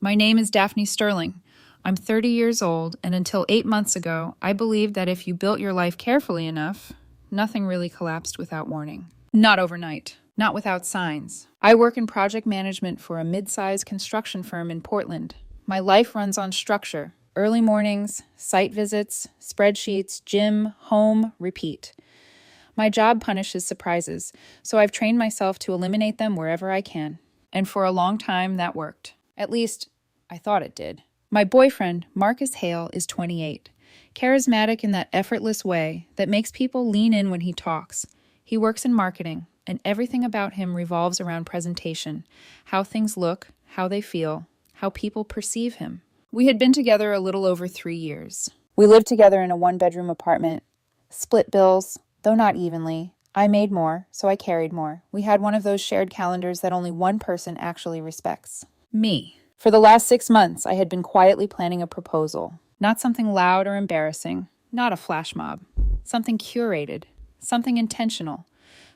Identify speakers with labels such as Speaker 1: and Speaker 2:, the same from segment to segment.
Speaker 1: My name is Daphne Sterling. I'm 30 years old, and until 8 months ago, I believed that if you built your life carefully enough, nothing really collapsed without warning. Not overnight, not without signs. I work in project management for a mid-sized construction firm in Portland. My life runs on structure: early mornings, site visits, spreadsheets, gym, home, repeat. My job punishes surprises, so I've trained myself to eliminate them wherever I can. And for a long time, that worked. At least, I thought it did. My boyfriend, Marcus Hale, is 28. Charismatic in that effortless way that makes people lean in when he talks. He works in marketing, and everything about him revolves around presentation: how things look, how they feel, how people perceive him. We had been together a little over 3 years. We lived together in a one-bedroom apartment, split bills, though not evenly. I made more, so I carried more. We had one of those shared calendars that only one person actually respects: me. For the last 6 months, I had been quietly planning a proposal. Not something loud or embarrassing, not a flash mob. Something curated, something intentional,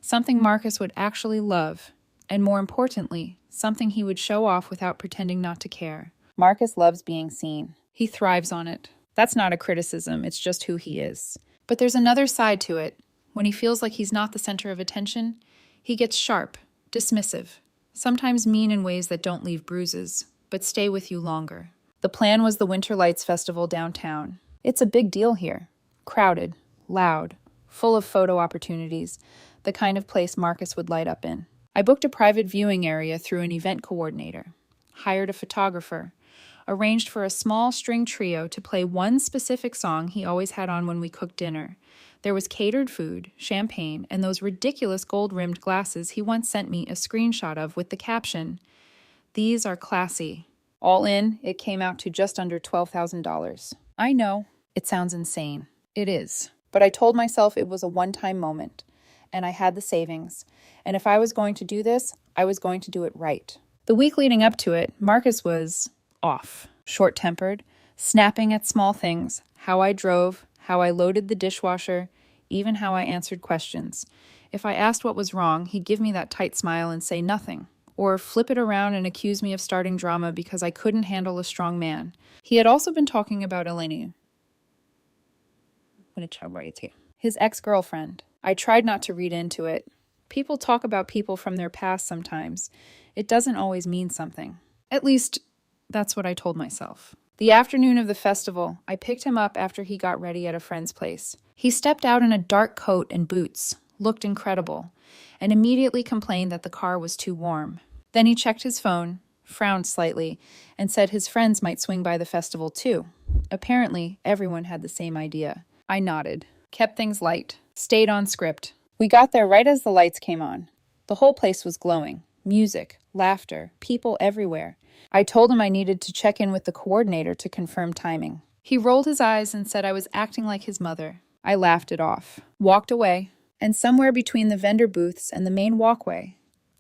Speaker 1: something Marcus would actually love, and more importantly, something he would show off without pretending not to care. Marcus loves being seen. He thrives on it. That's not a criticism, it's just who he is. But there's another side to it. When he feels like he's not the center of attention, he gets sharp, dismissive, sometimes mean in ways that don't leave bruises, but stay with you longer. The plan was the Winter Lights Festival downtown. It's a big deal here. Crowded, loud, full of photo opportunities, the kind of place Marcus would light up in. I booked a private viewing area through an event coordinator, hired a photographer, arranged for a small string trio to play one specific song he always had on when we cooked dinner. There was catered food, champagne, and those ridiculous gold-rimmed glasses he once sent me a screenshot of with the caption, "These are classy." All in, it came out to just under $12,000. I know, it sounds insane. It is. But I told myself it was a one-time moment, and I had the savings. And if I was going to do this, I was going to do it right. The week leading up to it, Marcus was off, short-tempered, snapping at small things: how I drove, how I loaded the dishwasher, even how I answered questions. If I asked what was wrong, he'd give me that tight smile and say nothing, or flip it around and accuse me of starting drama because I couldn't handle a strong man. He had also been talking about Eleni, his ex-girlfriend. I tried not to read into it. People talk about people from their past sometimes. It doesn't always mean something. At least, that's what I told myself. The afternoon of the festival, I picked him up after he got ready at a friend's place. He stepped out in a dark coat and boots, looked incredible, and immediately complained that the car was too warm. Then he checked his phone, frowned slightly, and said his friends might swing by the festival too. Apparently, everyone had the same idea. I nodded, kept things light, stayed on script. We got there right as the lights came on. The whole place was glowing. Music, laughter, people everywhere. I told him I needed to check in with the coordinator to confirm timing. He rolled his eyes and said I was acting like his mother. I laughed it off, walked away, and somewhere between the vendor booths and the main walkway,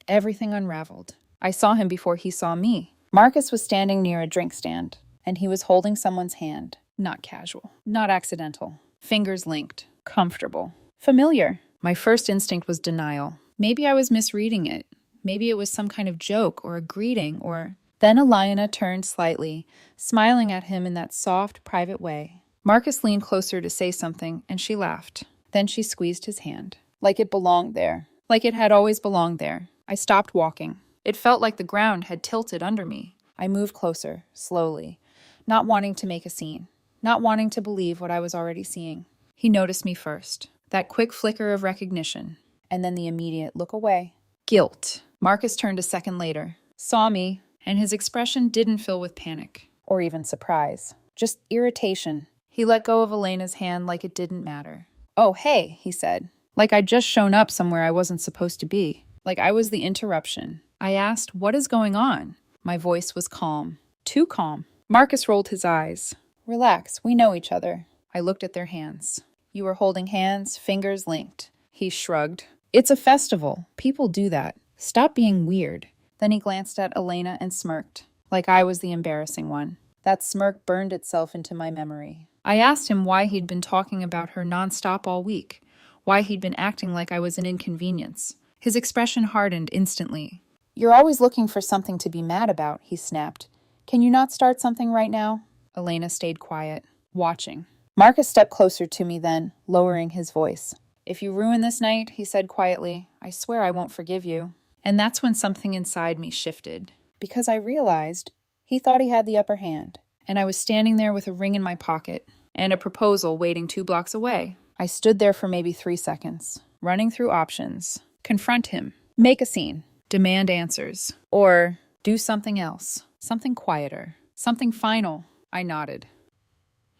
Speaker 1: everything unraveled. I saw him before he saw me. Marcus was standing near a drink stand, and he was holding someone's hand. Not casual, not accidental. Fingers linked, comfortable, familiar. My first instinct was denial. Maybe I was misreading it. Maybe it was some kind of joke or a greeting or... Then Eliana turned slightly, smiling at him in that soft, private way. Marcus leaned closer to say something, and she laughed. Then she squeezed his hand, like it belonged there, like it had always belonged there. I stopped walking. It felt like the ground had tilted under me. I moved closer, slowly, not wanting to make a scene, not wanting to believe what I was already seeing. He noticed me first, that quick flicker of recognition, and then the immediate look away. Guilt. Marcus turned a second later, saw me, and his expression didn't fill with panic, or even surprise, just irritation. He let go of Elena's hand like it didn't matter. "Oh, hey," he said, like I'd just shown up somewhere I wasn't supposed to be, like I was the interruption. I asked, "What is going on?" My voice was calm, too calm. Marcus rolled his eyes. "Relax, we know each other." I looked at their hands. "You were holding hands, fingers linked." He shrugged. "It's a festival. People do that. Stop being weird." Then he glanced at Elena and smirked, like I was the embarrassing one. That smirk burned itself into my memory. I asked him why he'd been talking about her nonstop all week, why he'd been acting like I was an inconvenience. His expression hardened instantly. "You're always looking for something to be mad about," he snapped. Can you not start something right now? Elena stayed quiet, watching. Marcus stepped closer to me then, lowering his voice. If you ruin this night, he said quietly, I swear I won't forgive you. And that's when something inside me shifted. Because I realized he thought he had the upper hand. And I was standing there with a ring in my pocket and a proposal waiting 2 blocks away. I stood there for maybe 3 seconds, running through options. Confront him. Make a scene. Demand answers. Or do something else. Something quieter. Something final. I nodded.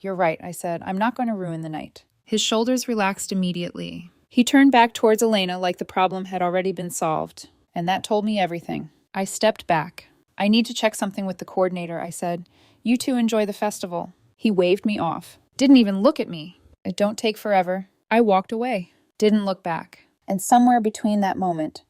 Speaker 1: You're right, I said. I'm not going to ruin the night. His shoulders relaxed immediately. He turned back towards Elena like the problem had already been solved. And that told me everything. I stepped back. I need to check something with the coordinator, I said. You two enjoy the festival. He waved me off. Didn't even look at me. It don't take forever. I walked away. Didn't look back. And somewhere between that moment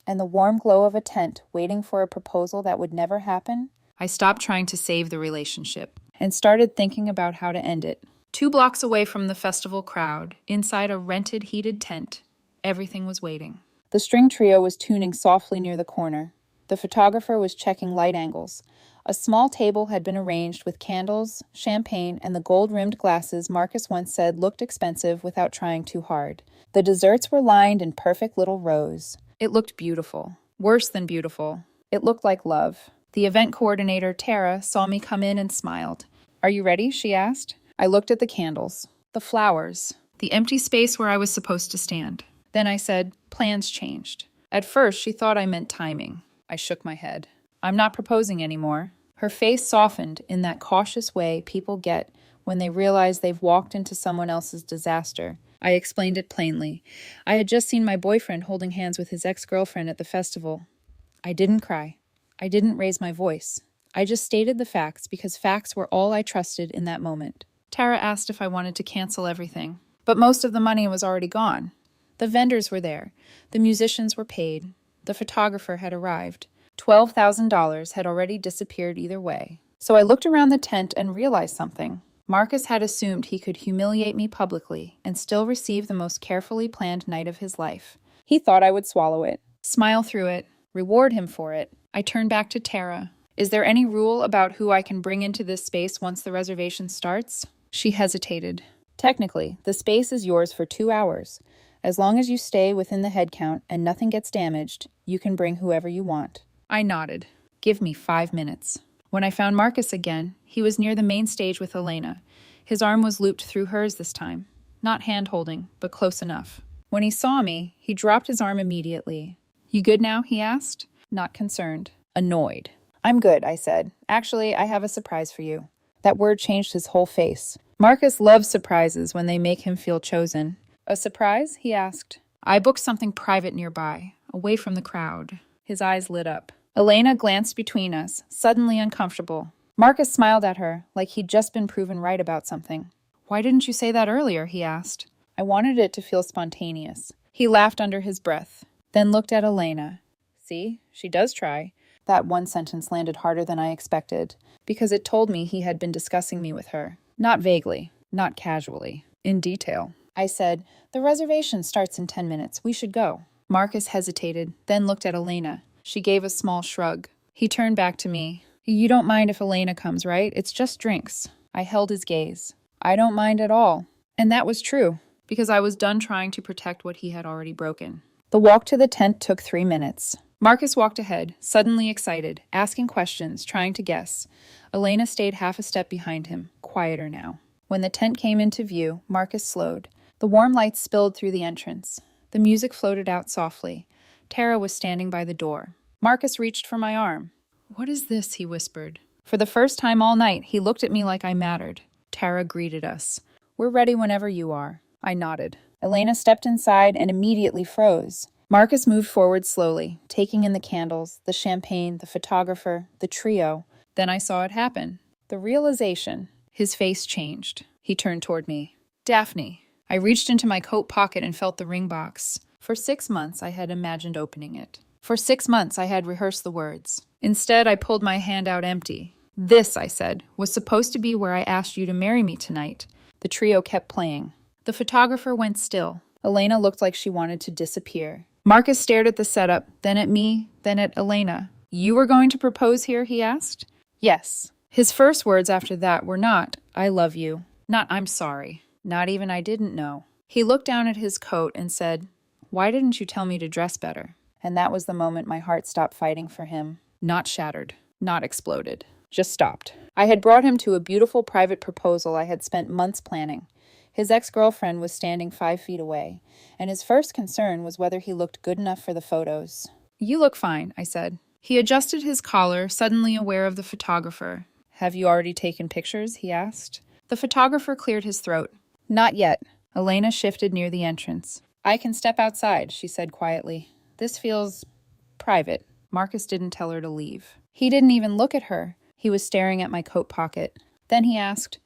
Speaker 1: and the warm glow of a tent waiting for a proposal that would never happen, I stopped trying to save the relationship and started thinking about how to end it. 2 blocks away from the festival crowd, inside a rented heated tent, everything was waiting. The string trio was tuning softly near the corner. The photographer was checking light angles. A small table had been arranged with candles, champagne, and the gold-rimmed glasses Marcus once said looked expensive without trying too hard. The desserts were lined in perfect little rows. It looked beautiful. Worse than beautiful. It looked like love. The event coordinator, Tara, saw me come in and smiled. Are you ready? She asked. I looked at the candles, the flowers, the empty space where I was supposed to stand. Then I said, plans changed. At first, she thought I meant timing. I shook my head. I'm not proposing anymore. Her face softened in that cautious way people get when they realize they've walked into someone else's disaster. I explained it plainly. I had just seen my boyfriend holding hands with his ex-girlfriend at the festival. I didn't cry. I didn't raise my voice. I just stated the facts because facts were all I trusted in that moment. Tara asked if I wanted to cancel everything, but most of the money was already gone. The vendors were there. The musicians were paid. The photographer had arrived. $12,000 had already disappeared either way. So I looked around the tent and realized something. Marcus had assumed he could humiliate me publicly and still receive the most carefully planned night of his life. He thought I would swallow it, smile through it, reward him for it. I turned back to Tara. Is there any rule about who I can bring into this space once the reservation starts? She hesitated. Technically, the space is yours for 2 hours. As long as you stay within the head count and nothing gets damaged, you can bring whoever you want. I nodded. Give me 5 minutes. When I found Marcus again, he was near the main stage with Elena. His arm was looped through hers this time. Not hand-holding, but close enough. When he saw me, he dropped his arm immediately. You good now? He asked. Not concerned. Annoyed. I'm good, I said. Actually, I have a surprise for you. That word changed his whole face. Marcus loves surprises when they make him feel chosen. A surprise? He asked. I booked something private nearby, away from the crowd. His eyes lit up. Elena glanced between us, suddenly uncomfortable. Marcus smiled at her, like he'd just been proven right about something. Why didn't you say that earlier? He asked. I wanted it to feel spontaneous. He laughed under his breath, then looked at Elena. See, she does try. That one sentence landed harder than I expected, because it told me he had been discussing me with her. Not vaguely, not casually, in detail. I said, the reservation starts in 10 minutes. We should go. Marcus hesitated, then looked at Elena. She gave a small shrug. He turned back to me. You don't mind if Elena comes, right? It's just drinks. I held his gaze. I don't mind at all. And that was true, because I was done trying to protect what he had already broken. The walk to the tent took 3 minutes. Marcus walked ahead, suddenly excited, asking questions, trying to guess. Elena stayed half a step behind him, quieter now. When the tent came into view, Marcus slowed. The warm lights spilled through the entrance. The music floated out softly. Tara was standing by the door. Marcus reached for my arm. What is this? He whispered. For the first time all night, he looked at me like I mattered. Tara greeted us. We're ready whenever you are. I nodded. Elena stepped inside and immediately froze. Marcus moved forward slowly, taking in the candles, the champagne, the photographer, the trio. Then I saw it happen. The realization. His face changed. He turned toward me. Daphne. I reached into my coat pocket and felt the ring box. For 6 months, I had imagined opening it. For 6 months, I had rehearsed the words. Instead, I pulled my hand out empty. This, I said, was supposed to be where I asked you to marry me tonight. The trio kept playing. The photographer went still. Elena looked like she wanted to disappear. Marcus stared at the setup, then at me, then at Elena. You were going to propose here? He asked. Yes. His first words after that were not, I love you, not, I'm sorry, not even I didn't know. He looked down at his coat and said, why didn't you tell me to dress better? And that was the moment my heart stopped fighting for him. Not shattered, not exploded, just stopped. I had brought him to a beautiful private proposal I had spent months planning. His ex-girlfriend was standing 5 feet away, and his first concern was whether he looked good enough for the photos. You look fine, I said. He adjusted his collar, suddenly aware of the photographer. Have you already taken pictures? He asked. The photographer cleared his throat. Not yet. Elena shifted near the entrance. I can step outside, she said quietly. This feels private. Marcus didn't tell her to leave. He didn't even look at her. He was staring at my coat pocket. Then he asked,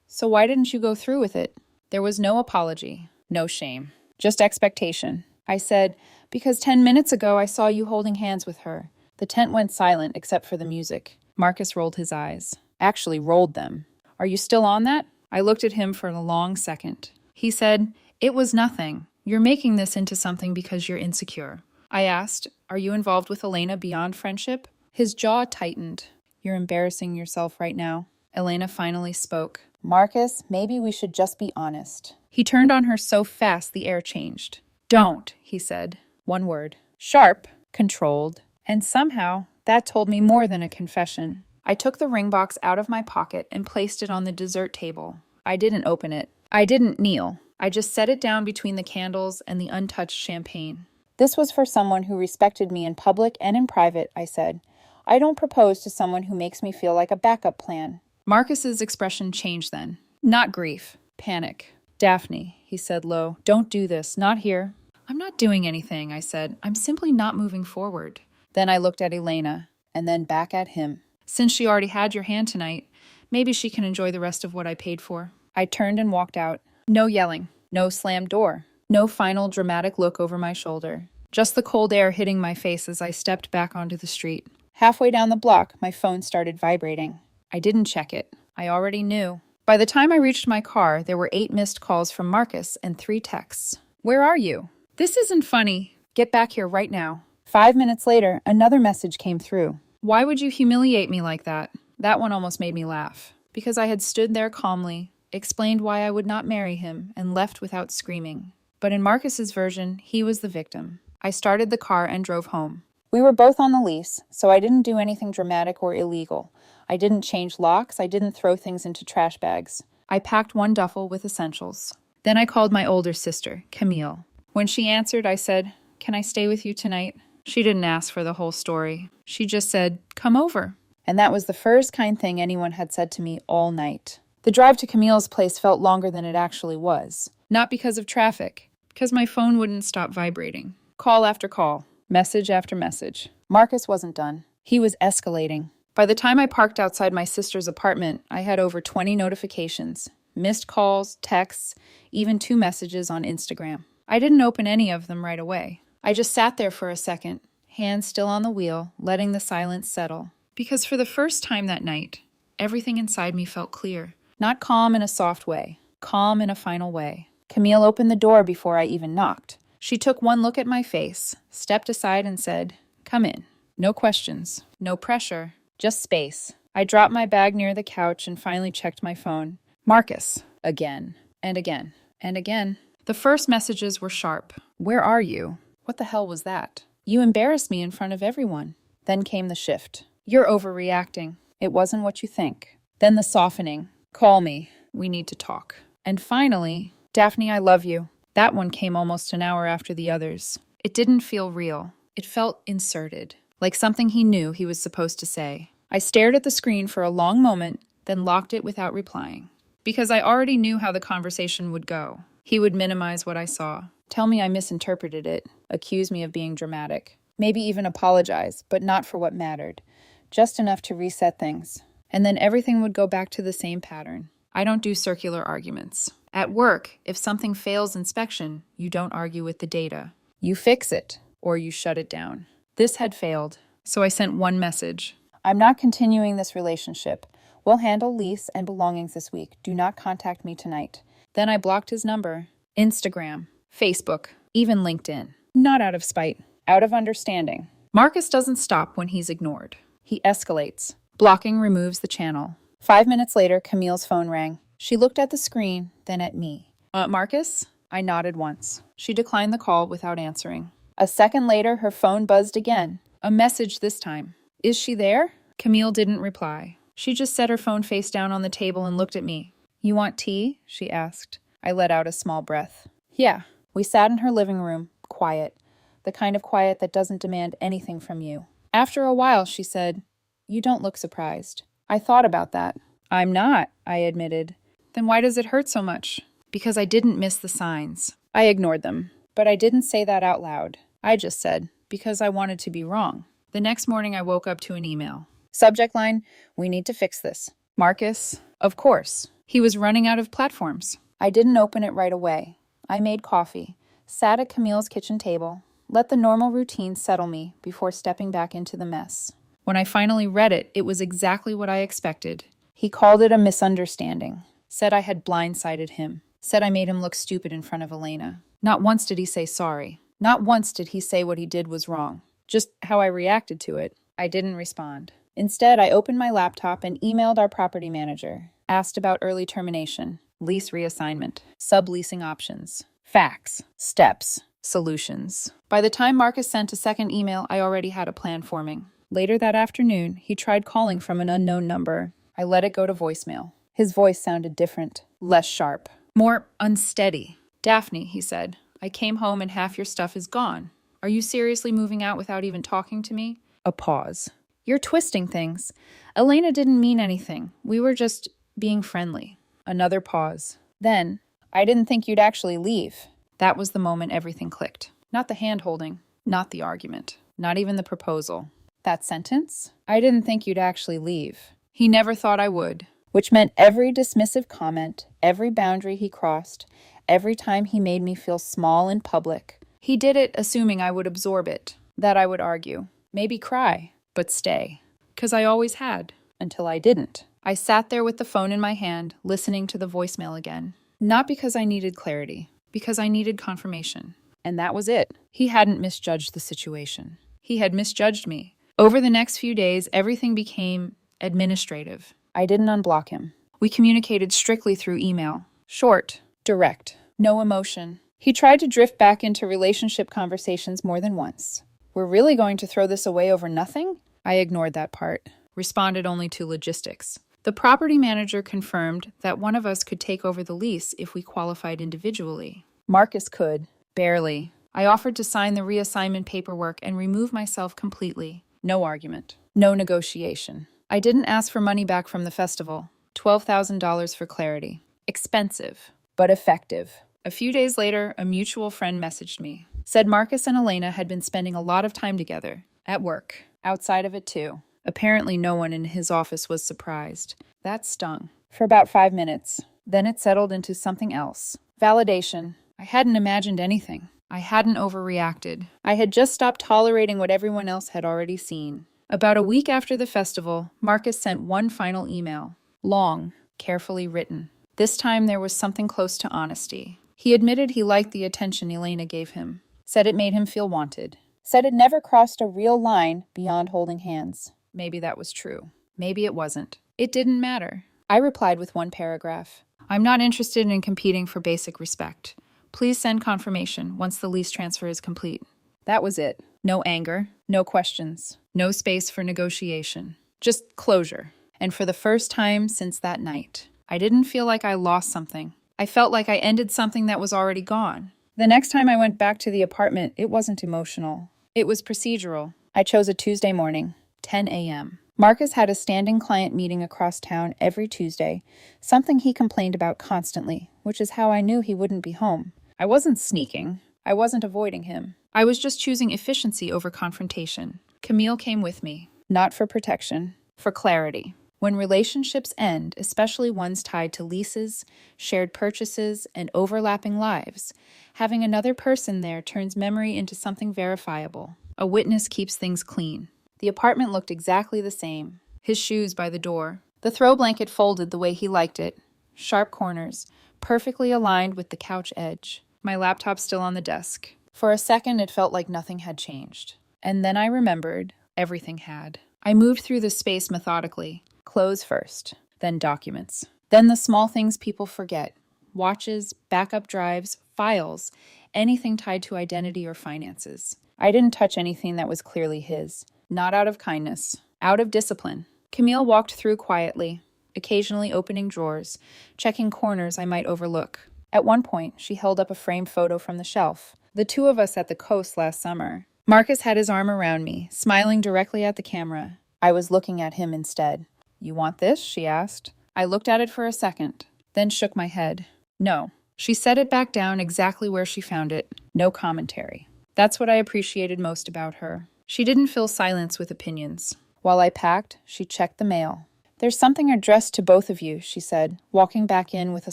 Speaker 1: so why didn't you go through with it? There was no apology, no shame, just expectation. I said, because 10 minutes ago I saw you holding hands with her. The tent went silent except for the music. Marcus rolled his eyes. Actually rolled them. Are you still on that? I looked at him for a long second. He said, it was nothing. You're making this into something because you're insecure. I asked, are you involved with Elena beyond friendship? His jaw tightened. You're embarrassing yourself right now. Elena finally spoke. Marcus, maybe we should just be honest. He turned on her so fast the air changed. Don't, he said. One word. Sharp, controlled, and somehow that told me more than a confession. I took the ring box out of my pocket and placed it on the dessert table. I didn't open it. I didn't kneel. I just set it down between the candles and the untouched champagne. This was for someone who respected me in public and in private, I said. I don't propose to someone who makes me feel like a backup plan. Marcus's expression changed then. Not grief. Panic. Daphne, he said low, don't do this. Not here. I'm not doing anything, I said. I'm simply not moving forward. Then I looked at Elena, and then back at him. Since she already had your hand tonight, maybe she can enjoy the rest of what I paid for. I turned and walked out. No yelling. No slammed door. No final dramatic look over my shoulder. Just the cold air hitting my face as I stepped back onto the street. Halfway down the block, my phone started vibrating. I didn't check it. I already knew. By the time I reached my car, there were 8 missed calls from Marcus and 3 texts. Where are you? This isn't funny. Get back here right now. 5 minutes later, another message came through. Why would you humiliate me like that? That one almost made me laugh. Because I had stood there calmly, explained why I would not marry him, and left without screaming. But in Marcus's version, he was the victim. I started the car and drove home. We were both on the lease, so I didn't do anything dramatic or illegal. I didn't change locks, I didn't throw things into trash bags. I packed one duffel with essentials. Then I called my older sister, Camille. When she answered, I said, can I stay with you tonight? She didn't ask for the whole story. She just said, come over. And that was the first kind thing anyone had said to me all night. The drive to Camille's place felt longer than it actually was. Not because of traffic, because my phone wouldn't stop vibrating. Call after call, message after message. Marcus wasn't done. He was escalating. By the time I parked outside my sister's apartment, I had over 20 notifications, missed calls, texts, even 2 messages on Instagram. I didn't open any of them right away. I just sat there for a second, hands still on the wheel, letting the silence settle. Because for the first time that night, everything inside me felt clear. Not calm in a soft way, calm in a final way. Camille opened the door before I even knocked. She took one look at my face, stepped aside and said, come in. No questions, no pressure, just space. I dropped my bag near the couch and finally checked my phone. Marcus. Again, and again, and again. The first messages were sharp. Where are you? What the hell was that? You embarrassed me in front of everyone. Then came the shift. You're overreacting. It wasn't what you think. Then the softening. Call me. We need to talk. And finally, Daphne, I love you. That one came almost an hour after the others. It didn't feel real. It felt inserted, like something he knew he was supposed to say. I stared at the screen for a long moment, then locked it without replying. Because I already knew how the conversation would go. He would minimize what I saw, tell me I misinterpreted it, accuse me of being dramatic, maybe even apologize, but not for what mattered, just enough to reset things. And then everything would go back to the same pattern. I don't do circular arguments. At work, if something fails inspection, you don't argue with the data. You fix it, or you shut it down. This had failed, so I sent one message. I'm not continuing this relationship. We'll handle lease and belongings this week. Do not contact me tonight. Then I blocked his number. Instagram, Facebook, even LinkedIn. Not out of spite, out of understanding. Marcus doesn't stop when he's ignored. He escalates. Blocking removes the channel. 5 minutes later, Camille's phone rang. She looked at the screen, then at me. Marcus? I nodded once. She declined the call without answering. A second later, her phone buzzed again. A message this time. Is she there? Camille didn't reply. She just set her phone face down on the table and looked at me. You want tea? She asked. I let out a small breath. Yeah. We sat in her living room, quiet. The kind of quiet that doesn't demand anything from you. After a while, she said, You don't look surprised. I thought about that. I'm not, I admitted. Then why does it hurt so much? Because I didn't miss the signs. I ignored them. But I didn't say that out loud. I just said, because I wanted to be wrong. The next morning I woke up to an email. Subject line, we need to fix this. Marcus, of course. He was running out of platforms. I didn't open it right away. I made coffee, sat at Camille's kitchen table, let the normal routine settle me before stepping back into the mess. When I finally read it, it was exactly what I expected. He called it a misunderstanding, said I had blindsided him, said I made him look stupid in front of Elena. Not once did he say sorry. Not once did he say what he did was wrong. Just how I reacted to it. I didn't respond. Instead, I opened my laptop and emailed our property manager. Asked about early termination, lease reassignment, subleasing options, facts, steps, solutions. By the time Marcus sent a second email, I already had a plan forming. Later that afternoon, he tried calling from an unknown number. I let it go to voicemail. His voice sounded different, less sharp, more unsteady. Daphne, he said, I came home and half your stuff is gone. Are you seriously moving out without even talking to me? A pause. You're twisting things. Elena didn't mean anything. We were just being friendly. Another pause. Then, I didn't think you'd actually leave. That was the moment everything clicked. Not the hand-holding, not the argument, not even the proposal. That sentence? I didn't think you'd actually leave. He never thought I would. Which meant every dismissive comment, every boundary he crossed, every time he made me feel small in public. He did it assuming I would absorb it, that I would argue, maybe cry, but stay. 'Cause I always had, until I didn't. I sat there with the phone in my hand, listening to the voicemail again. Not because I needed clarity, because I needed confirmation. And that was it. He hadn't misjudged the situation. He had misjudged me. Over the next few days, everything became administrative. I didn't unblock him. We communicated strictly through email. Short, direct, no emotion. He tried to drift back into relationship conversations more than once. We're really going to throw this away over nothing? I ignored that part. Responded only to logistics. The property manager confirmed that one of us could take over the lease if we qualified individually. Marcus could. Barely. I offered to sign the reassignment paperwork and remove myself completely. No argument. No negotiation. I didn't ask for money back from the festival. $12,000 for clarity. Expensive, but effective. A few days later, a mutual friend messaged me. Said Marcus and Elena had been spending a lot of time together. At work. Outside of it too. Apparently no one in his office was surprised. That stung. For about 5 minutes. Then it settled into something else. Validation. I hadn't imagined anything. I hadn't overreacted. I had just stopped tolerating what everyone else had already seen. About a week after the festival, Marcus sent one final email. Long, carefully written. This time there was something close to honesty. He admitted he liked the attention Elena gave him. Said it made him feel wanted. Said it never crossed a real line beyond holding hands. Maybe that was true. Maybe it wasn't. It didn't matter. I replied with one paragraph. I'm not interested in competing for basic respect. Please send confirmation once the lease transfer is complete. That was it. No anger, no questions, no space for negotiation. Just closure. And for the first time since that night, I didn't feel like I lost something. I felt like I ended something that was already gone. The next time I went back to the apartment, it wasn't emotional. It was procedural. I chose a Tuesday morning, 10 a.m. Marcus had a standing client meeting across town every Tuesday, something he complained about constantly, which is how I knew he wouldn't be home. I wasn't sneaking. I wasn't avoiding him. I was just choosing efficiency over confrontation. Camille came with me, not for protection, for clarity. When relationships end, especially ones tied to leases, shared purchases, and overlapping lives, having another person there turns memory into something verifiable. A witness keeps things clean. The apartment looked exactly the same. His shoes by the door. The throw blanket folded the way he liked it. Sharp corners, perfectly aligned with the couch edge. My laptop still on the desk. For a second, it felt like nothing had changed. And then I remembered everything had. I moved through the space methodically. Clothes first, then documents. Then the small things people forget. Watches, backup drives, files, anything tied to identity or finances. I didn't touch anything that was clearly his. Not out of kindness, out of discipline. Camille walked through quietly, occasionally opening drawers, checking corners I might overlook. At one point, she held up a framed photo from the shelf. The two of us at the coast last summer. Marcus had his arm around me, smiling directly at the camera. I was looking at him instead. "You want this?" she asked. I looked at it for a second, then shook my head. No. She set it back down exactly where she found it. No commentary. That's what I appreciated most about her. She didn't fill silence with opinions. While I packed, she checked the mail. "There's something addressed to both of you," she said, walking back in with a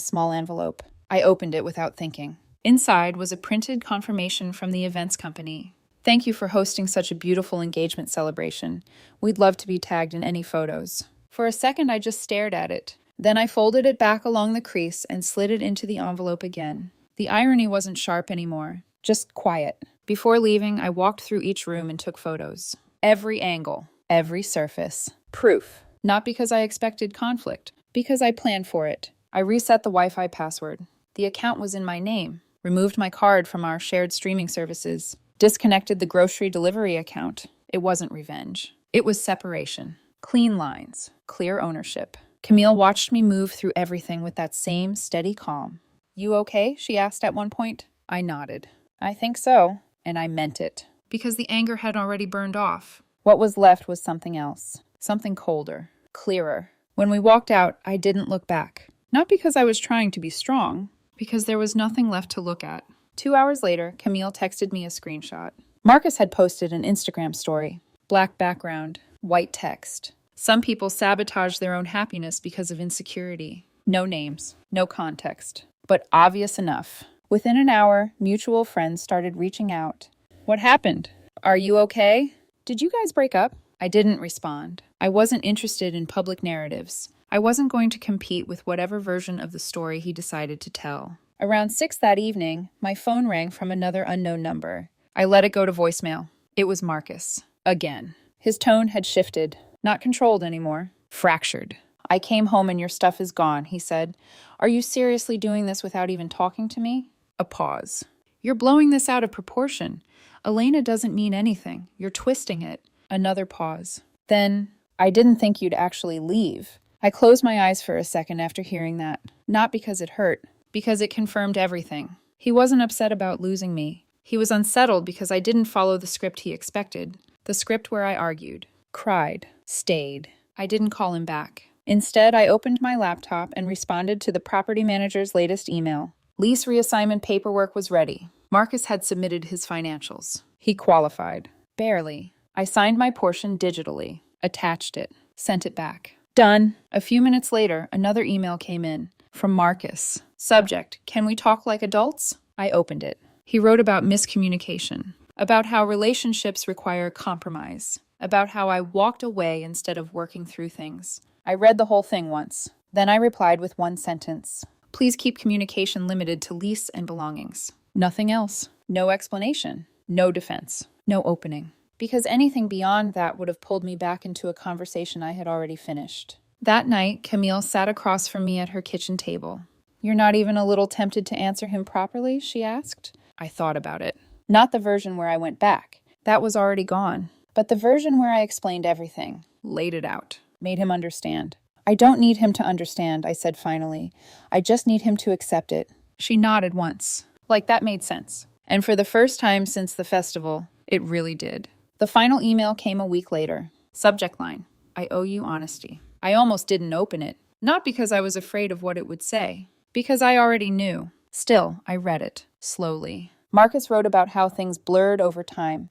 Speaker 1: small envelope. I opened it without thinking. Inside was a printed confirmation from the events company. "Thank you for hosting such a beautiful engagement celebration. We'd love to be tagged in any photos." For a second, I just stared at it. Then I folded it back along the crease and slid it into the envelope again. The irony wasn't sharp anymore, just quiet. Before leaving, I walked through each room and took photos. Every angle, every surface. Proof. Not because I expected conflict, because I planned for it. I reset the Wi-Fi password. The account was in my name. Removed my card from our shared streaming services. Disconnected the grocery delivery account. It wasn't revenge. It was separation. Clean lines. Clear ownership. Camille watched me move through everything with that same steady calm. "You okay?" she asked at one point. I nodded. "I think so." And I meant it. Because the anger had already burned off. What was left was something else. Something colder. Clearer. When we walked out, I didn't look back. Not because I was trying to be strong. Because there was nothing left to look at. 2 hours later, Camille texted me a screenshot. Marcus had posted an Instagram story. Black background. White text. Some people sabotage their own happiness because of insecurity. No names, no context, but obvious enough. Within an hour, mutual friends started reaching out. "What happened? Are you okay? Did you guys break up?" I didn't respond. I wasn't interested in public narratives. I wasn't going to compete with whatever version of the story he decided to tell. Around 6 that evening, my phone rang from another unknown number. I let it go to voicemail. It was Marcus. Again. His tone had shifted. Not controlled anymore. Fractured. "I came home and your stuff is gone," he said. "Are you seriously doing this without even talking to me?" A pause. "You're blowing this out of proportion. Elena doesn't mean anything. You're twisting it." Another pause. Then, "I didn't think you'd actually leave." I closed my eyes for a second after hearing that. Not because it hurt. Because it confirmed everything. He wasn't upset about losing me. He was unsettled because I didn't follow the script he expected. The script where I argued. Cried. Stayed. I didn't call him back. Instead, I opened my laptop and responded to the property manager's latest email. Lease reassignment paperwork was ready. Marcus had submitted his financials. He qualified. Barely. I signed my portion digitally, attached it, sent it back. Done. A few minutes later, another email came in. From Marcus. Subject: "Can we talk like adults?" I opened it. He wrote about miscommunication. About how relationships require compromise. About how I walked away instead of working through things. I read the whole thing once. Then I replied with one sentence. "Please keep communication limited to lease and belongings." Nothing else. No explanation. No defense. No opening. Because anything beyond that would have pulled me back into a conversation I had already finished. That night, Camille sat across from me at her kitchen table. "You're not even a little tempted to answer him properly?" she asked. I thought about it. Not the version where I went back. That was already gone. But the version where I explained everything. Laid it out. Made him understand. "I don't need him to understand," I said finally. "I just need him to accept it." She nodded once. Like that made sense. And for the first time since the festival, it really did. The final email came a week later. Subject line: "I owe you honesty." I almost didn't open it. Not because I was afraid of what it would say. Because I already knew. Still, I read it. Slowly. Marcus wrote about how things blurred over time.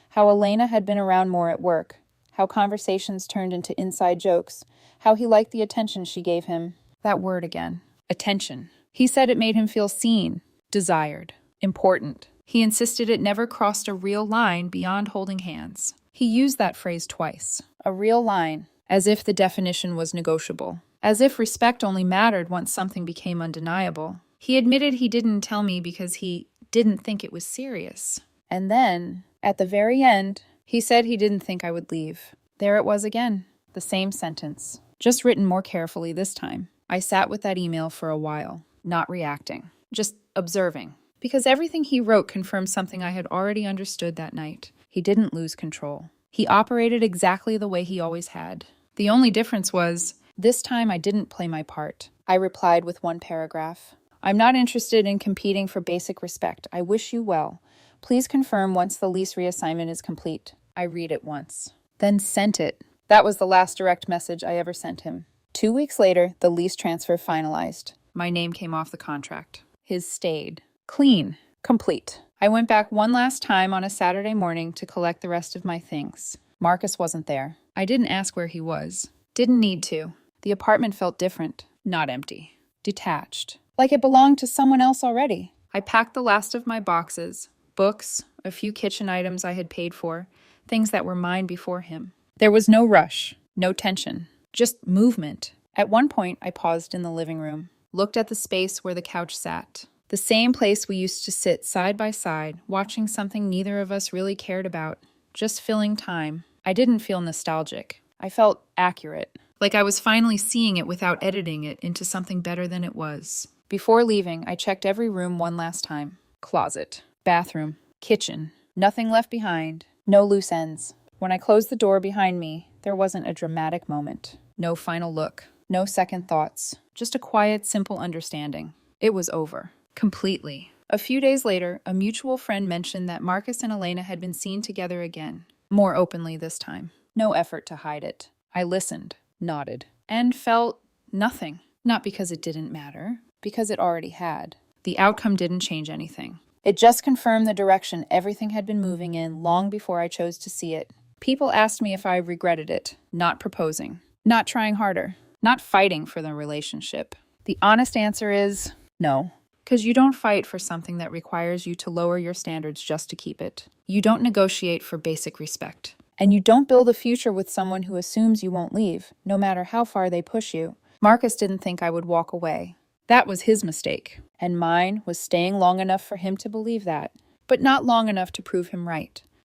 Speaker 1: How Elena had been around more at work. How conversations turned into inside jokes. How he liked the attention she gave him. That word again. Attention. He said it made him feel seen. Desired. Important. He insisted it never crossed a real line beyond holding hands. He used that phrase twice. A real line. As if the definition was negotiable. As if respect only mattered once something became undeniable. He admitted he didn't tell me because he didn't think it was serious. And then, at the very end, he said he didn't think I would leave. There it was again, the same sentence, just written more carefully this time. I sat with that email for a while, not reacting, just observing, because everything he wrote confirmed something I had already understood that night. He didn't lose control. He operated exactly the way he always had. The only difference was, this time I didn't play my part. I replied with one paragraph. I'm not interested in competing for basic respect. I wish you well. Please confirm once the lease reassignment is complete. I read it once, then sent it. That was the last direct message I ever sent him. 2 weeks later, the lease transfer finalized. My name came off the contract. His stayed. Clean. Complete. I went back one last time on a Saturday morning to collect the rest of my things. Marcus wasn't there. I didn't ask where he was. Didn't need to. The apartment felt different. Not empty. Detached. Like it belonged to someone else already. I packed the last of my boxes. Books, a few kitchen items I had paid for, things that were mine before him. There was no rush, no tension, just movement. At one point, I paused in the living room, looked at the space where the couch sat. The same place we used to sit side by side, watching something neither of us really cared about, just filling time. I didn't feel nostalgic. I felt accurate, like I was finally seeing it without editing it into something better than it was. Before leaving, I checked every room one last time. Closet. Bathroom, kitchen, nothing left behind, no loose ends. When I closed the door behind me, there wasn't a dramatic moment. No final look, no second thoughts, just a quiet, simple understanding. It was over. Completely. A few days later, a mutual friend mentioned that Marcus and Elena had been seen together again, more openly this time. No effort to hide it. I listened, nodded, and felt nothing. Not because it didn't matter, because it already had. The outcome didn't change anything. It just confirmed the direction everything had been moving in long before I chose to see it. People asked me if I regretted it, not proposing, not trying harder, not fighting for the relationship. The honest answer is no. Because you don't fight for something that requires you to lower your standards just to keep it. You don't negotiate for basic respect. And you don't build a future with someone who assumes you won't leave, no matter how far they push you. Marcus didn't think I would walk away. That was his mistake. And mine was staying long enough for him to believe that, but not long enough to prove him right.